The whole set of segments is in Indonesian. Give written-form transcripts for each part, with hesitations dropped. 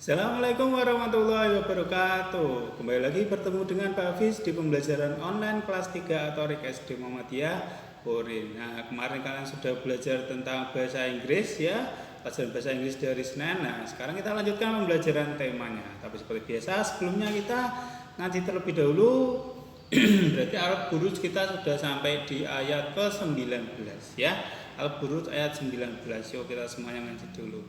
Assalamualaikum warahmatullahi wabarakatuh. Kembali lagi bertemu dengan Pak Hafiz di pembelajaran online kelas 3 atau SD Muhammadiyah Urin. Nah, kemarin kalian sudah belajar tentang bahasa Inggris ya, pelajaran bahasa Inggris dari Senin. Nah, sekarang kita lanjutkan pembelajaran temanya. Tapi seperti biasa, sebelumnya kita ngaji terlebih dahulu. Berarti Al-Buruj kita sudah sampai di ayat ke-19 ya. Al-Buruj ayat 19. Yuk kita semuanya ngaji dulu.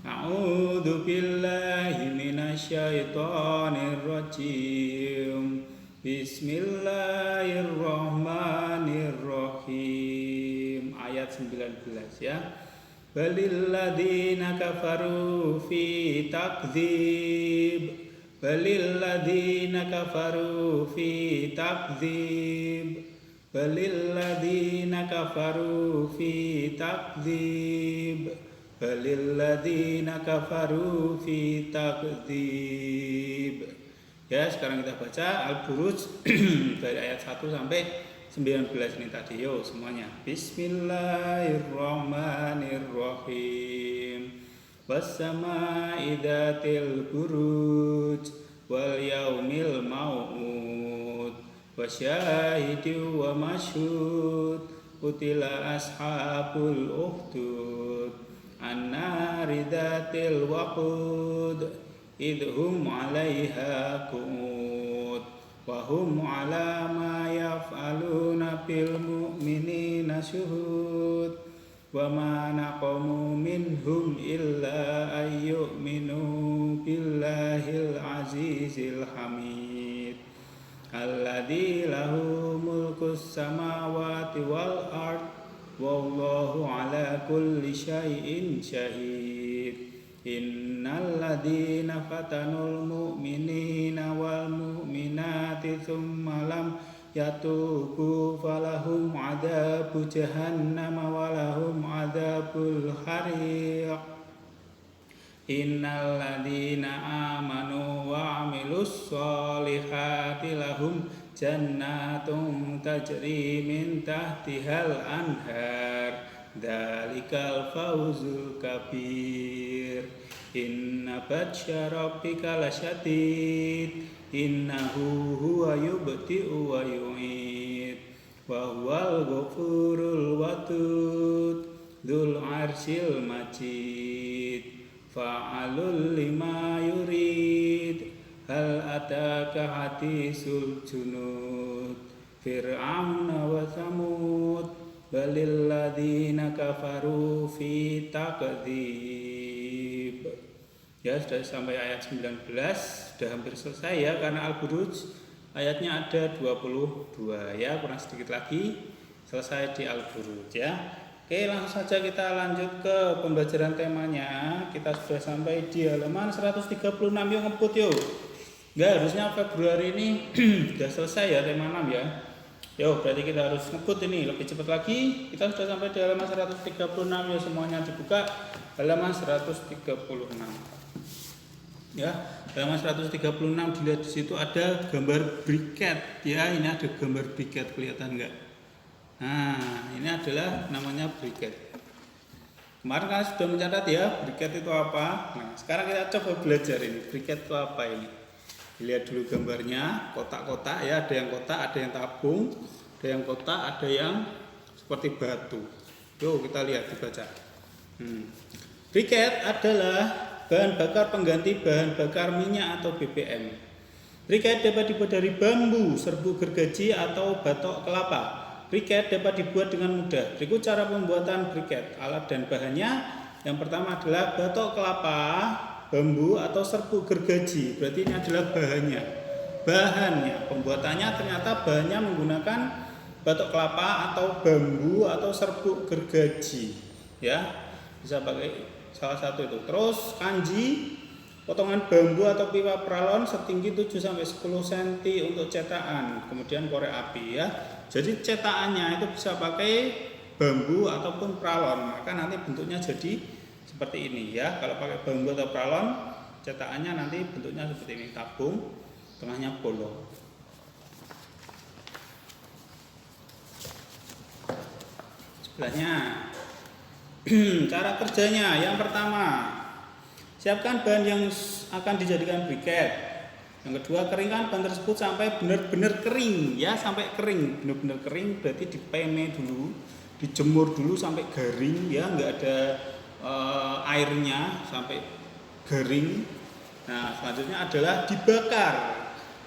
A'udzu billahi minasyaitonir rajim. Bismillahirrahmanirrahim. Ayat 19 ya. Balil ladzina kafaru fi takdzib. Balil ladzina kafaru fi takdzib. Balil ladzina kafaru fi takdzib. Balil ladzina kafaru fi takdzib. Ya, sekarang kita baca Al-Buruj dari ayat 1 sampai 19 ini tadi. Yo semuanya. Bismillahirrahmanirrahim. Was-sama'i dzatil buruj wal yaumil mau'ud wasyahidin wa masyhud qutila ashabul ukhdud an-nari dzatil waqud idhum 'alaiha qu'ud wa hum 'ala ma yaf'aluna bil mu'minina syuhud wa ma naqamu minhum illa ayyuminu billahil azizil hamid alladzi lahu mulkus samawati wal ard wallahu ala kulli syai'in syahid. Innal ladzina fatanul mu'minina wal mu'minati tsumma lam yatubu falahum adzabu jahannam walahum adzabul hariq. Innal ladzina amanu wa 'amilus sholihati lahum jannatun tajri min tahtihal anhar dzalikal fawzul kabir. Inna batsya rabbika lasyadid innahu huwa yubdi'u wa yu'id wa huwal ghafurul wadud dzul 'arsyil majid fa'alul lima yurid hal ataka hadisul junud fir'auna wa thamud balil ladzina kafaru fi takdzib. Ya, sudah sampai ayat 19, sudah hampir selesai ya, karena Al-Buruj ayatnya ada 22 ya, kurang sedikit lagi selesai di Al-Buruj ya. Oke, langsung saja kita lanjut ke pembelajaran temanya. Kita sudah sampai di halaman 136. Yuk ngebut yuk. Enggak, harusnya Februari ini sudah selesai ya tema 6 ya. Yo, berarti kita harus ngebut ini lebih cepat lagi. Kita sudah sampai di halaman 136 ya, semuanya dibuka. Halaman 136. Ya, halaman 136 dilihat di situ ada gambar briket ya. Ini ada gambar briket, kelihatan enggak? Nah, ini adalah namanya briket. Kemarin kalian sudah mencatat ya, briket itu apa? Nah, sekarang kita coba belajar ini, briket itu apa ini. Lihat dulu gambarnya, kotak-kotak ya, ada yang kotak, ada yang tabung, ada yang kotak, ada yang seperti batu. Yuk kita lihat, dibaca. Briket adalah bahan bakar pengganti bahan bakar minyak atau BBM. Briket dapat dibuat dari bambu, serbuk gergaji atau batok kelapa. Briket dapat dibuat dengan mudah. Berikut cara pembuatan briket. Alat dan bahannya. Yang pertama adalah batok kelapa, bambu atau serbuk gergaji. Berarti ini adalah bahannya. Bahannya, pembuatannya ternyata bahannya menggunakan batok kelapa atau bambu atau serbuk gergaji. Ya, bisa pakai salah satu itu. Terus kanji, potongan bambu atau pipa pralon setinggi 7-10 cm untuk cetakan. Kemudian korek api ya. Jadi cetakannya itu bisa pakai bambu ataupun pralon. Maka nanti bentuknya jadi seperti ini ya. Kalau pakai bambu atau pralon, cetakannya nanti bentuknya seperti ini, tabung, tengahnya bolong. Sebelahnya cara kerjanya yang pertama, Siapkan bahan yang akan dijadikan briket. Yang kedua, keringkan bahan tersebut sampai benar-benar kering ya, sampai kering, benar-benar kering berarti dipene dulu, dijemur dulu sampai garing ya, nggak ada airnya, sampai garing. Nah, selanjutnya adalah dibakar.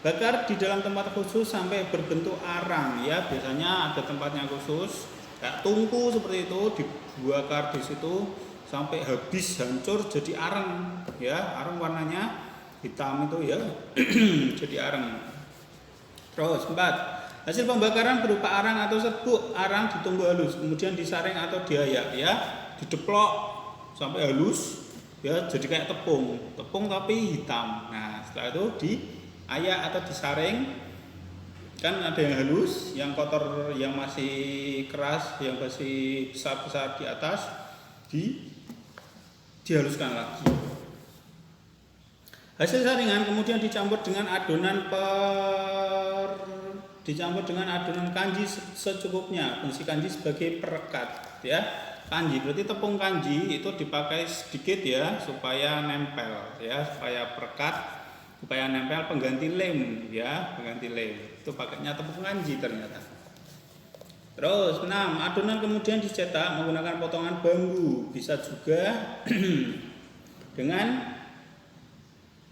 Bakar di dalam tempat khusus sampai berbentuk arang ya, biasanya ada tempatnya khusus kayak tungku seperti itu, dibakar di situ sampai habis hancur jadi arang ya, arang warnanya hitam itu ya jadi arang. Terus 4, hasil pembakaran berupa arang atau serbuk. Arang ditumbuk halus kemudian disaring atau diayak ya, dideplok sampai halus ya, jadi kayak tepung tapi hitam. Nah, setelah itu diayak atau disaring, kan ada yang halus, yang kotor, yang masih keras, yang masih besar-besar di atas dihaluskan lagi. Hasil saringan kemudian dicampur dengan adonan kanji secukupnya. Fungsi kanji sebagai perekat ya. Kanji berarti tepung kanji itu dipakai sedikit ya supaya nempel ya, supaya perekat, supaya nempel, pengganti lem ya, pengganti lem. Itu pakainya tepung kanji ternyata. Terus 6, adonan kemudian dicetak menggunakan potongan bambu, bisa juga dengan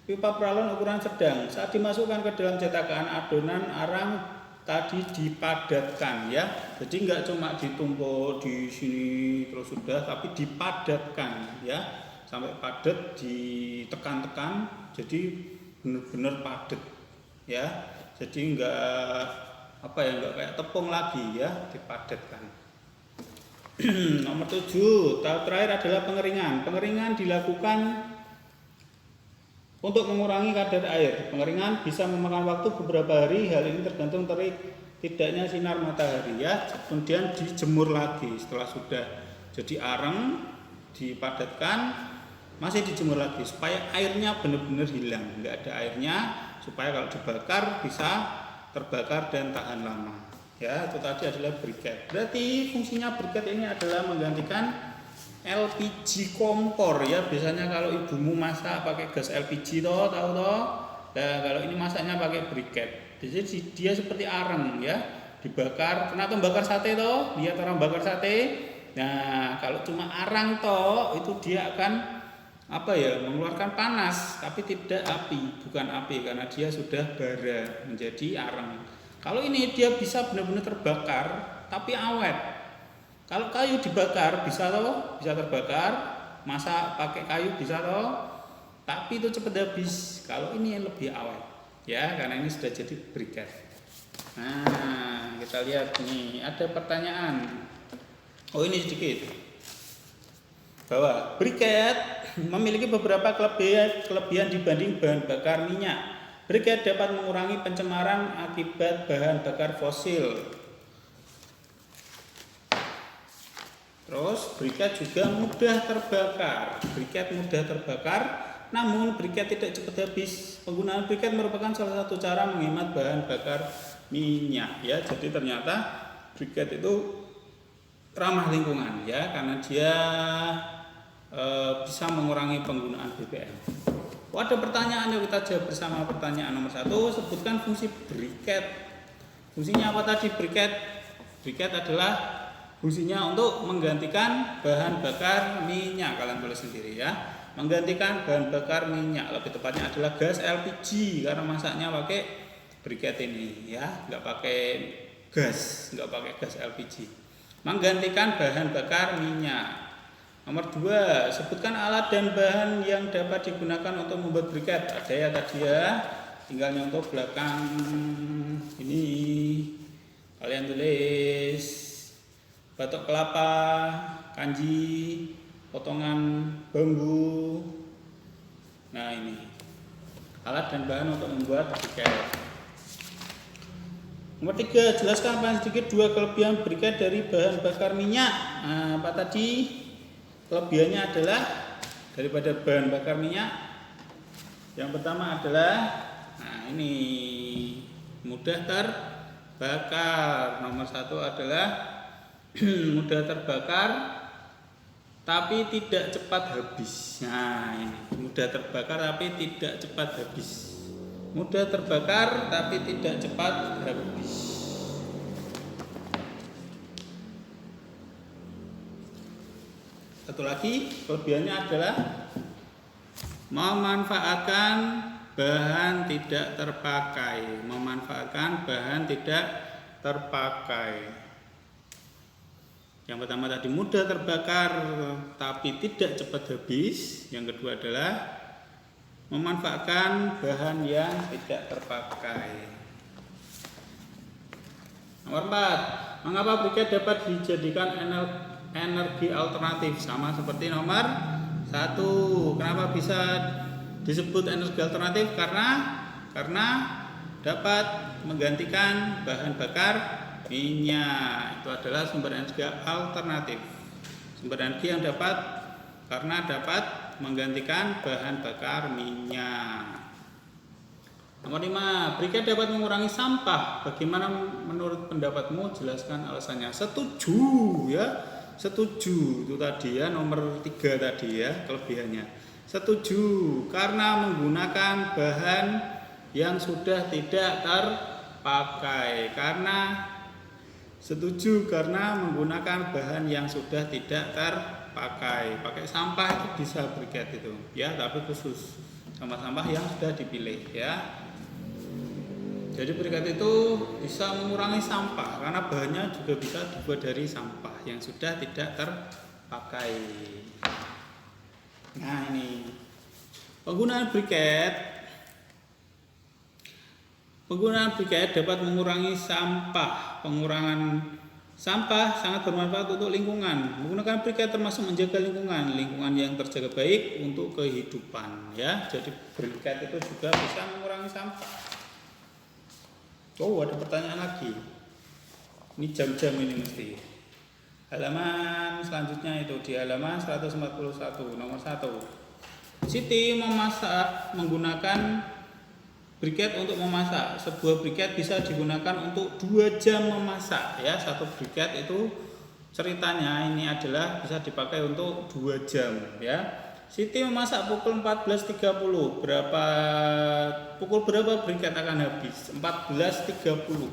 pipa pralon ukuran sedang. Saat dimasukkan ke dalam cetakan, adonan arang tadi dipadatkan ya. Jadi nggak cuma ditumpuk di sini terus sudah, tapi dipadatkan ya, sampai padat, ditekan-tekan, jadi benar-benar padat ya. Jadi nggak nggak kayak tepung lagi ya, dipadatkan. Nomor 7, tahap terakhir adalah pengeringan. Pengeringan dilakukan untuk mengurangi kadar air. Pengeringan bisa memakan waktu beberapa hari. Hal ini tergantung terik tidaknya sinar matahari ya. Kemudian dijemur lagi setelah sudah jadi arang, dipadatkan, masih dijemur lagi supaya airnya benar-benar hilang, nggak ada airnya, supaya kalau dibakar bisa terbakar dan tahan lama ya. Itu tadi adalah briket. Berarti fungsinya briket ini adalah menggantikan LPG kompor ya. Biasanya kalau ibumu masak pakai gas LPG tahu toh. Nah, kalau ini masaknya pakai briket. Jadi dia seperti arang ya, dibakar. Kenapa bakar sate toh? Lihat orang bakar sate. Nah, kalau cuma arang toh itu dia akan mengeluarkan panas tapi tidak api, bukan api, karena dia sudah bara menjadi arang. Kalau ini dia bisa benar-benar terbakar tapi awet. Kalau kayu dibakar bisa terbakar, masak pakai kayu bisa tapi itu cepat habis. Kalau ini yang lebih awet ya, karena ini sudah jadi briket. Nah, kita lihat nih, ada pertanyaan. Oh, ini sedikit. Bahwa briket memiliki beberapa kelebihan dibanding bahan bakar minyak. Briket dapat mengurangi pencemaran akibat bahan bakar fosil. Terus briket juga mudah terbakar. Briket mudah terbakar, namun briket tidak cepat habis. Penggunaan briket merupakan salah satu cara menghemat bahan bakar minyak ya. Jadi ternyata briket itu ramah lingkungan ya, karena dia bisa mengurangi penggunaan BBM. Ada pertanyaan yang kita jawab bersama. Pertanyaan nomor 1, sebutkan fungsi briket. Fungsinya apa tadi briket? Briket adalah fungsinya untuk menggantikan bahan bakar minyak. Kalian tulis sendiri ya. Menggantikan bahan bakar minyak, lebih tepatnya adalah gas LPG, karena masaknya pakai briket ini ya, nggak pakai gas LPG. Menggantikan bahan bakar minyak. Nomor 2, sebutkan alat dan bahan yang dapat digunakan untuk membuat briket. Ada ya tadi ya, tinggal nyontoh belakang ini. Kalian tulis batok kelapa, kanji, potongan bambu. Nah, ini alat dan bahan untuk membuat briket. Nomor 3, jelaskan sedikit 2 kelebihan briket dari bahan bakar minyak. Nah, apa tadi? Kelebihannya adalah daripada bahan bakar minyak. Yang pertama adalah ini mudah terbakar. Nomor 1 adalah mudah terbakar tapi tidak cepat habis. Nah, ini Mudah terbakar tapi tidak cepat habis. Mudah terbakar tapi tidak cepat habis. Satu lagi kelebihannya adalah memanfaatkan bahan tidak terpakai. Memanfaatkan bahan tidak terpakai. Yang pertama tadi mudah terbakar tapi tidak cepat habis. Yang kedua adalah memanfaatkan bahan yang tidak terpakai. Nomor 4, mengapa briket dapat dijadikan energi alternatif? Sama seperti nomor 1. Kenapa bisa disebut energi alternatif? Karena dapat menggantikan bahan bakar minyak. Itu adalah sumber energi alternatif. Sumber energi yang dapat menggantikan bahan bakar minyak. Nomor 5, briket dapat mengurangi sampah. Bagaimana menurut pendapatmu? Jelaskan alasannya. Setuju ya. Setuju. Itu tadi ya, nomor 3 tadi ya, kelebihannya. Setuju karena menggunakan bahan yang sudah tidak terpakai. Setuju karena menggunakan bahan yang sudah tidak terpakai. Pakai sampah itu bisa briket itu ya, tapi khusus sama sampah yang sudah dipilih ya. Jadi briket itu bisa mengurangi sampah karena bahannya juga bisa dibuat dari sampah yang sudah tidak terpakai. Nah, ini penggunaan briket dapat mengurangi sampah. Pengurangan sampah sangat bermanfaat untuk lingkungan. Menggunakan briket termasuk menjaga lingkungan yang terjaga baik untuk kehidupan ya. Jadi briket itu juga bisa mengurangi sampah. Oh, ada pertanyaan lagi. Ini jam-jam ini mesti. Halaman selanjutnya itu di halaman 141 nomor 1. Siti memasak menggunakan briket untuk memasak. Sebuah briket bisa digunakan untuk 2 jam memasak ya. Satu briket itu ceritanya ini adalah bisa dipakai untuk 2 jam ya. Siti memasak pukul 14.30. Pukul berapa briket akan habis? 14.30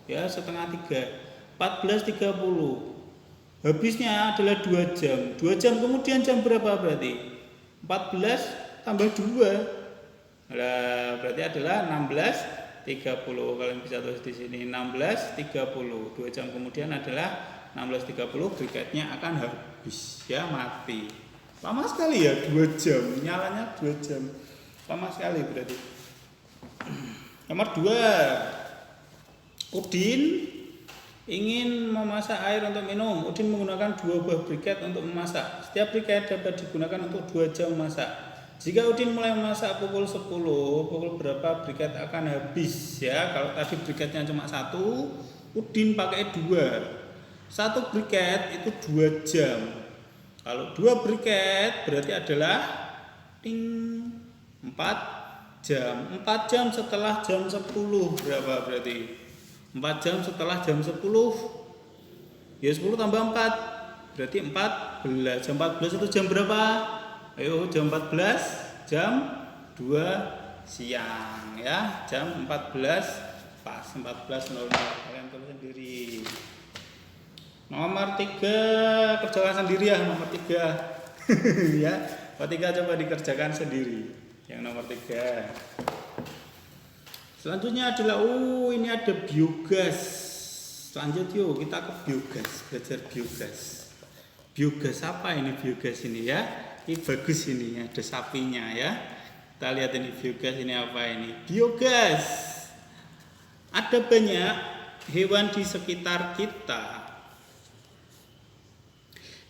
ya, setengah 3. 14.30 habisnya adalah 2 jam. 2 jam kemudian jam berapa berarti? 14 tambah 2. Nah, berarti adalah 16.30. Kalian bisa tulis di sini 16.30. 2 jam kemudian adalah 16.30 briketnya akan habis ya, mati. Lama sekali ya 2 jam, nyalanya 2 jam. Lama sekali berarti. Nomor 2. Udin ingin memasak air untuk minum. Udin menggunakan 2 buah briket untuk memasak. Setiap briket dapat digunakan untuk 2 jam memasak. Jika Udin mulai memasak pukul 10, pukul berapa briket akan habis ya? Kalau tadi briketnya cuma 1, Udin pakai 2. 1 briket itu 2 jam. Kalau 2 briket berarti adalah 4 jam. 4 jam setelah jam 10 berapa berarti? 4 jam setelah jam 10 ya, 10 tambah 4 berarti 14. Jam 14 itu jam berapa? Ayo, jam 14 jam 2 siang ya. Jam 14 pas 14.00. Kalian tulis sendiri. Nomor 3 kerjakan sendiri ya, nomor 3 ya. Nomor 3 coba dikerjakan sendiri. Yang nomor 3. Selanjutnya adalah ini ada biogas. Lanjut yuk kita ke biogas, belajar biogas. Biogas apa ini biogas ini ya? Ini bagus ini, ada sapinya ya. Kita lihat ini biogas ini apa ini? Biogas. Ada banyak hewan di sekitar kita.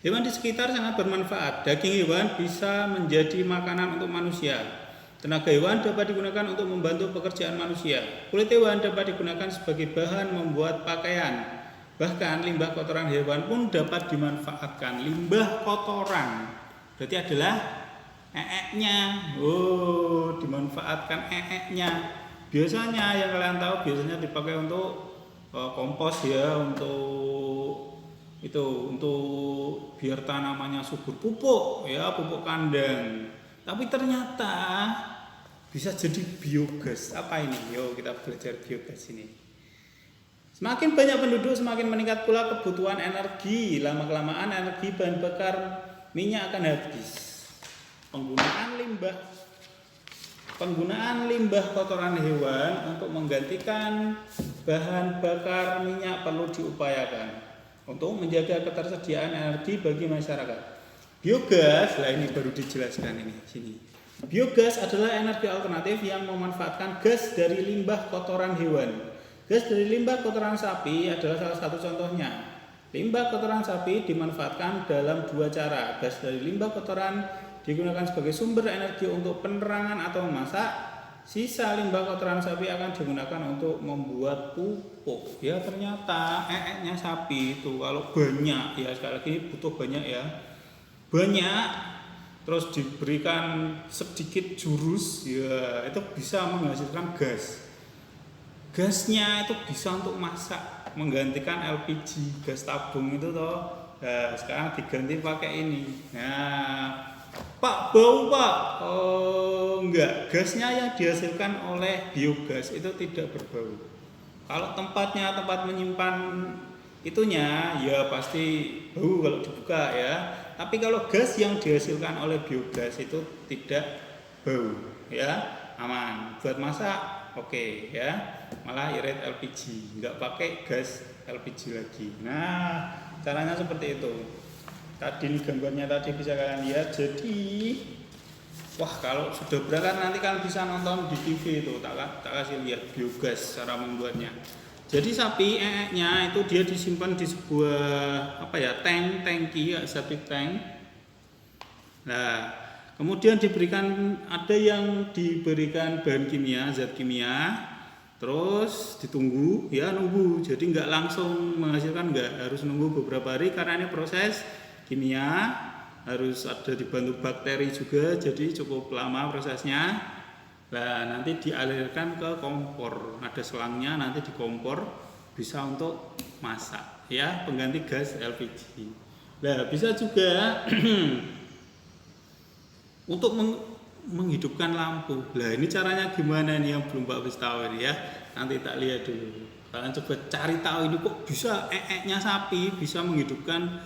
Hewan di sekitar sangat bermanfaat. Daging hewan bisa menjadi makanan untuk manusia. Tenaga hewan dapat digunakan untuk membantu pekerjaan manusia. Kulit hewan dapat digunakan sebagai bahan membuat pakaian. Bahkan limbah kotoran hewan pun dapat dimanfaatkan. Limbah kotoran berarti adalah eeknya. Oh, dimanfaatkan eeknya. Biasanya yang kalian tahu biasanya dipakai untuk kompos ya, untuk biar tanamannya subur, pupuk ya, pupuk kandang. Tapi ternyata bisa jadi biogas. Apa ini? Yuk kita belajar biogas ini. Semakin banyak penduduk, semakin meningkat pula kebutuhan energi. Lama-kelamaan energi bahan bakar minyak akan habis. Penggunaan limbah kotoran hewan untuk menggantikan bahan bakar minyak perlu diupayakan untuk menjaga ketersediaan energi bagi masyarakat. Biogas, lah ini baru dijelaskan ini sini. Biogas adalah energi alternatif yang memanfaatkan gas dari limbah kotoran hewan. Gas dari limbah kotoran sapi adalah salah satu contohnya. Limbah kotoran sapi dimanfaatkan dalam dua cara. Gas dari limbah kotoran digunakan sebagai sumber energi untuk penerangan atau memasak. Sisa limbah kotoran sapi akan digunakan untuk membuat pupuk. Ya ternyata nya sapi itu kalau banyak, ya sekali lagi butuh banyak ya. Banyak terus diberikan sedikit jurus, ya itu bisa menghasilkan gas. Gasnya itu bisa untuk masak, menggantikan LPG, gas tabung itu toh. Nah, sekarang diganti pakai ini. Nah, Pak, bau Pak. Oh, enggak, gasnya yang dihasilkan oleh biogas itu tidak berbau. Kalau tempatnya tempat menyimpan itunya ya pasti bau kalau dibuka ya. Tapi kalau gas yang dihasilkan oleh biogas itu tidak bau ya, aman. Buat masak oke ya, malah irit LPG, nggak pakai gas LPG lagi. Nah, caranya seperti itu. Tadi gambarnya tadi bisa kalian lihat. Jadi, wah kalau sudah berangkat nanti kalian bisa nonton di TV itu. Tak kasih lihat biogas cara membuatnya. Jadi sapi nya itu dia disimpan di sebuah tangki, septic tank. Nah, kemudian ada yang diberikan bahan kimia, zat kimia, terus ditunggu, ya nunggu. Jadi nggak langsung menghasilkan, nggak harus nunggu beberapa hari karena ini proses kimia, harus ada dibantu bakteri juga, jadi cukup lama prosesnya. Nah nanti dialirkan ke kompor, ada selangnya nanti di kompor bisa untuk masak, ya pengganti gas LPG. Nah bisa juga untuk menghidupkan lampu. Lah ini caranya gimana nih yang belum Pak Bis tahu ini ya. Nanti tak lihat dulu. Kalian coba cari tahu ini kok bisa nya sapi bisa menghidupkan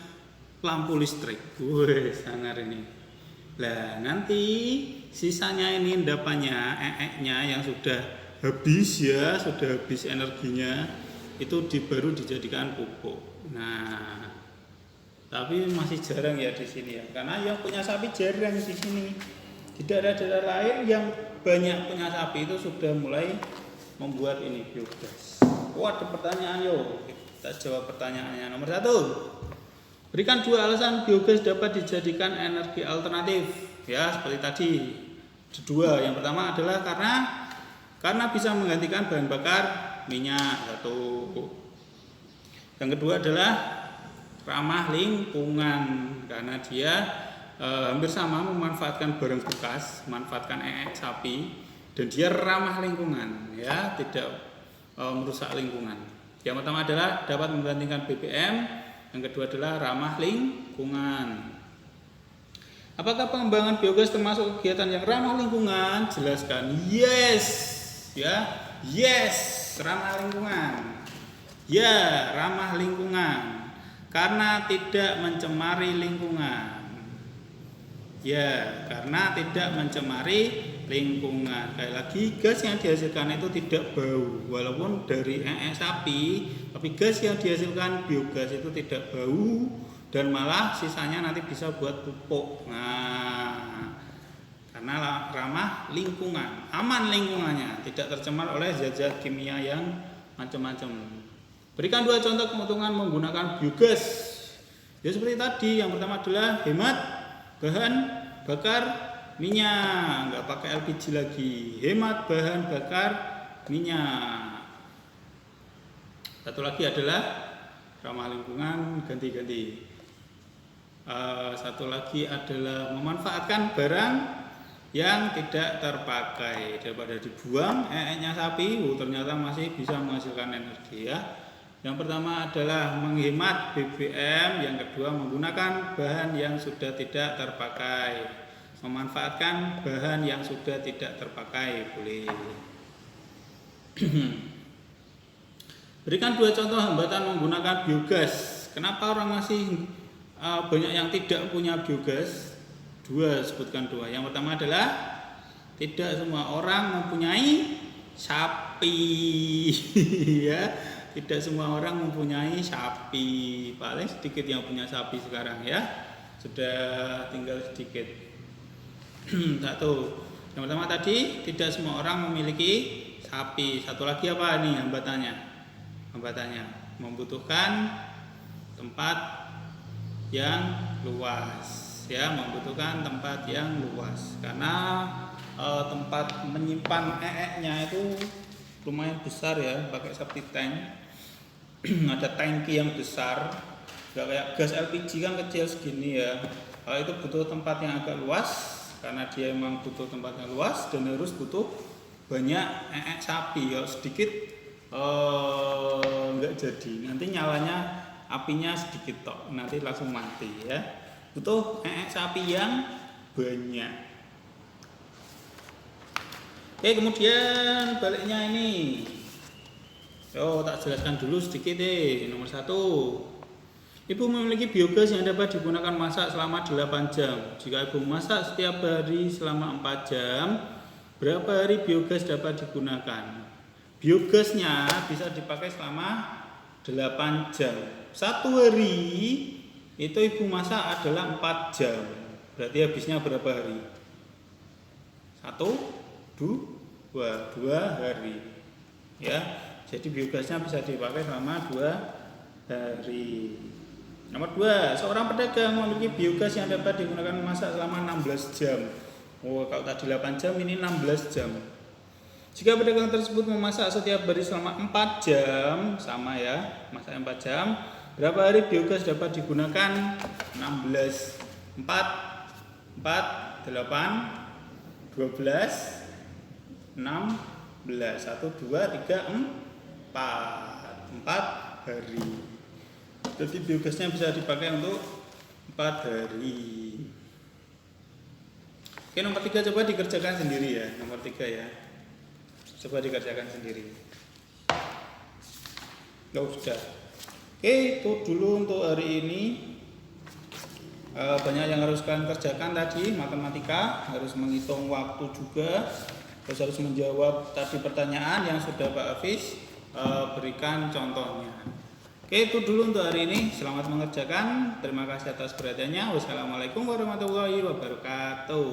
lampu listrik. Wih, sangar ini. Lah nanti sisanya ini endapannya nya yang sudah habis ya, sudah habis energinya itu baru dijadikan pupuk. Nah, tapi masih jarang ya di sini ya, karena yang punya sapi jarang di sini. Di daerah-daerah lain yang banyak punya sapi itu sudah mulai membuat ini biogas. Ada pertanyaan yuk, kita jawab pertanyaannya. Nomor 1, berikan 2 alasan biogas dapat dijadikan energi alternatif. Ya seperti tadi. 2, yang pertama adalah karena bisa menggantikan bahan bakar minyak. 1. Yang kedua adalah ramah lingkungan karena dia hampir sama memanfaatkan barang bekas, memanfaatkan sapi, dan dia ramah lingkungan, ya tidak merusak lingkungan. Yang pertama adalah dapat menggantikan BBM, yang kedua adalah ramah lingkungan. Apakah pengembangan biogas termasuk kegiatan yang ramah lingkungan? Jelaskan. Yes, ya, yes, ramah lingkungan. Ya, ramah lingkungan. Karena tidak mencemari lingkungan. Ya, karena tidak mencemari lingkungan. Kayak lagi gas yang dihasilkan itu tidak bau, walaupun dari sapi, tapi gas yang dihasilkan biogas itu tidak bau dan malah sisanya nanti bisa buat pupuk. Nah, karena ramah lingkungan, aman lingkungannya, tidak tercemar oleh zat-zat kimia yang macam-macam. Berikan 2 contoh keuntungan menggunakan biogas. Ya seperti tadi, yang pertama adalah hemat bahan bakar minyak, nggak pakai LPG lagi, hemat bahan bakar minyak. Satu lagi adalah ramah lingkungan, ganti-ganti. Satu lagi adalah memanfaatkan barang yang tidak terpakai daripada dibuang nya sapi, ternyata masih bisa menghasilkan energi ya. Yang pertama adalah menghemat BBM, yang kedua menggunakan bahan yang sudah tidak terpakai. memanfaatkan bahan yang sudah tidak terpakai, boleh. Berikan 2 contoh hambatan menggunakan biogas. Kenapa orang masih banyak yang tidak punya biogas? 2, sebutkan 2. Yang pertama adalah tidak semua orang mempunyai sapi. Ya, tidak semua orang mempunyai sapi. Paling sedikit yang punya sapi sekarang ya. Sudah tinggal sedikit. 1. Yang pertama tadi, tidak semua orang memiliki sapi. Satu lagi apa nih hambatannya? Hambatannya membutuhkan tempat yang luas, ya, membutuhkan tempat yang luas karena tempat menyimpan ee-nya itu lumayan besar ya, pakai septic tank. Ada tangki yang besar, nggak kayak gas LPG kan kecil segini ya. Kalau itu butuh tempat yang agak luas karena dia memang butuh tempat yang luas dan harus butuh banyak ee sapi. Kalau sedikit nggak jadi, nanti nyalanya apinya sedikit tok, nanti langsung mati ya. Butuh sapi yang banyak. Oke, kemudian baliknya ini, tak jelaskan dulu sedikit deh. Nomor 1, ibu memiliki biogas yang dapat digunakan masak selama 8 jam. Jika ibu masak setiap hari selama 4 jam, berapa hari biogas dapat digunakan? Biogasnya bisa dipakai selama 8 jam. 1 hari itu ibu masak adalah 4 jam. Berarti habisnya berapa hari? 1, 2 hari. Ya, jadi biogasnya bisa dipakai selama 2 hari. Nomor 2, seorang pedagang memiliki biogas yang dapat digunakan memasak selama 16 jam. Kalau tadi 8 jam, ini 16 jam. Jika pedagang tersebut memasak setiap hari selama 4 jam, sama ya, masak 4 jam, berapa hari biogas dapat digunakan? 16, 4, 8, 12, 16, 1, 2, 3, 4 hari. Jadi biogasnya bisa dipakai untuk 4 hari. Oke, nomor 3 coba dikerjakan sendiri ya. Nomor 3 ya. Coba dikerjakan sendiri. Sudah. Oke, itu dulu untuk hari ini. Banyak yang harus kalian kerjakan tadi, matematika, harus menghitung waktu juga, terus harus menjawab tadi pertanyaan yang sudah Pak Hafiz berikan contohnya. Oke, itu dulu untuk hari ini. Selamat mengerjakan. Terima kasih atas perhatiannya. Wassalamualaikum warahmatullahi wabarakatuh.